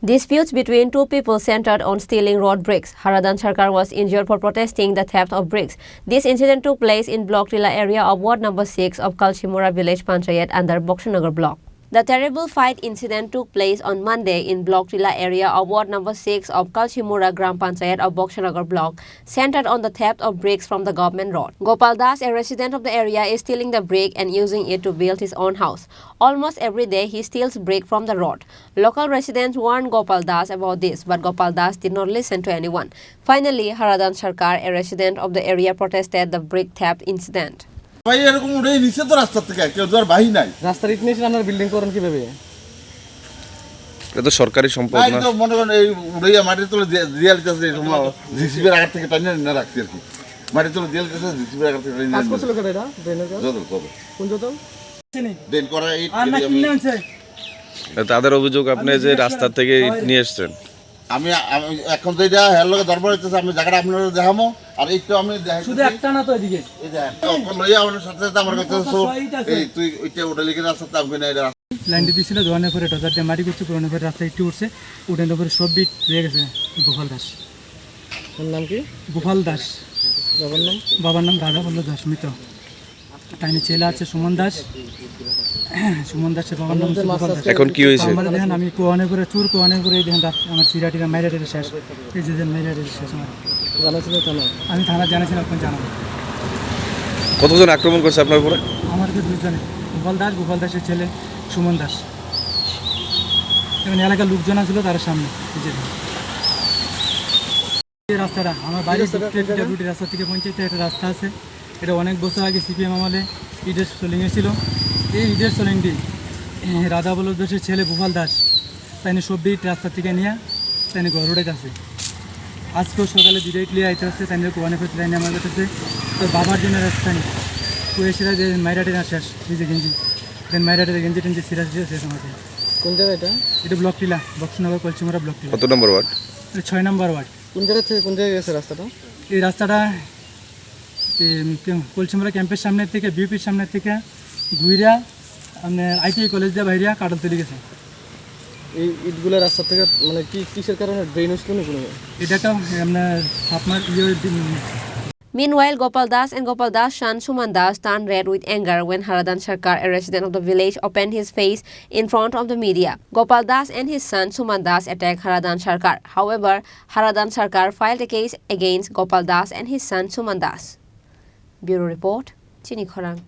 Disputes between two people centered on stealing road bricks. Haradan Sarkar was injured for protesting the theft of bricks. This incident took place in Block Tila area of Ward number 6 of Kalchimura village Panchayat under Bokshanagar block. The terrible fight incident took place on Monday in Block Tila area of Ward number 6 of Kalchimura Gram Panchayat of Bokshanagar block, centered on the theft of bricks from the government road. Gopal Das, a resident of the area, is stealing the brick and using it to build his own house. Almost every day he steals brick from the road. Local residents warned Gopal Das about this, but Gopal Das did not listen to anyone. Finally, Haradan Sarkar, a resident of the area, protested the brick theft incident. ভাই এরকম উড়ে নিচে তো রাস্তা থেকে কেউ তো আর বাহি নাই রাস্তার ইট নিচে আপনারা বিল্ডিং করেন কিভাবে? এটা তো সরকারি সম্পদ না, তো মনে করেন এই উড়াইয়া মাটির তলে দিয়ালিতেছে জিসিবির আগার থেকে টানিয়ে না রাখছি আর কি, মাটির তলে দিয়ালিতেছে জিসিবির আগার থেকে টানিয়ে কাজ করছিল কেন এটা? ড্রেনের কাজ যদল কবে কোন যদল ড্রেন করা ইট আর না কিনে আনছে। তাদের অভিযোগ আপনি যে রাস্তা থেকে ইট নিয়ে এসেছেন। আমি এখন তো এটা হের লগে দরবার হইতেছে, আমি জায়গাটা আপনাদের দেখামো আর এইটা আমি দেখাই শুধু একটা না তো এদিকে এই যে এখন লইয়া আমার সাথে সাথে আমার কাছে সব এই তুই ওইটা ওটা লিখে রাস্তা আমি না এটা ল্যান্ডে দিছিল দোয়ানের পরে ডজার দিয়ে মাটি করছে, পুরোনো পরে রাস্তা একটু উঠছে, উঠের উপরে সব বিট রয়ে গেছে। গোপাল দাস, ওর নাম কি? গোপাল দাস। বাবার নাম রাধা বল্লভ দাস মৃত। তাইনি ছেলে আছে সুমন দাস, সুমন দাসের বাবার নাম গোপাল দাস। এখন কি হয়েছে? আমরা দেখেন আমি কোয়ানে করে চুর কোয়ানে করে দেখেন আমার সিরাটিরা মাইরাটিরা শেষ, এই যে মাইরাটিরা শেষ। আমার জানাছিল থানা, আমি থানা জানাছিলাম, এখন জানাবো। কতজন আক্রমণ করছে আপনার উপরে? আমার তো দুইজনে, গোপাল দাসের ছেলে সুমন দাস, এবং এলাকার লোকজন ছিল তার সামনে। এই রাস্তাটা আমার বাইরে দুটি রাস্তা থেকে পঞ্চায়েতে একটা রাস্তা আছে, এটা অনেক বছর আগে সিপিএম আমলে ইটের সোলিংয়ে ছিল। এই ইটের সোলিংটি রাধা বল্লভ দাসের ছেলে গোপাল দাস তাই সব ইট রাস্তা থেকে নিয়ে তাই গরুড়ে কাছে আজকেও সকালে ডিরেক্টলি আইতে আসছে, তাই কোয়ানে ফেরত লাইনে আমার কাছে তো বাবার জন্য রাস্তা নেই কুয়েশিরা যে মাইরাটিরা শেষ ভিজে গেঞ্জি, দেন মাইরাটিরা গেঞ্জি টেঞ্জি সিরা শেষ আমাকে। কোন জায়গা এটা? এটা ব্লক টিলা, বক্সনগর কলচিমরা ব্লক টিলা। কত নম্বর ওয়ার্ড? 6 নম্বর ওয়ার্ড। কোন জায়গা থেকে কোন জায়গায় গেছে রাস্তাটা? এই রাস্তাটা কলচিমরা ক্যাম্পের সামনে থেকে, বিউপির সামনে থেকে ঘুইরা আপনার আইটিআই কলেজ দিয়ে বাইরে কাটালতলি গেছে। এই ইটগুলো রাস্তা থেকে মানে কি কিসের কারণে ড্রেন হচ্ছিল না কোনো? এটা একটা আপনার আপনার Meanwhile, Gopal Das and Gopal Das' son Suman Das turned red with anger when Haradan Sarkar, a resident of the village, opened his face in front of the media. Gopal Das and his son Suman Das attacked Haradan Sarkar. However, Haradan Sarkar filed a case against Gopal Das and his son Suman Das. Bureau Report, Chini Khorang.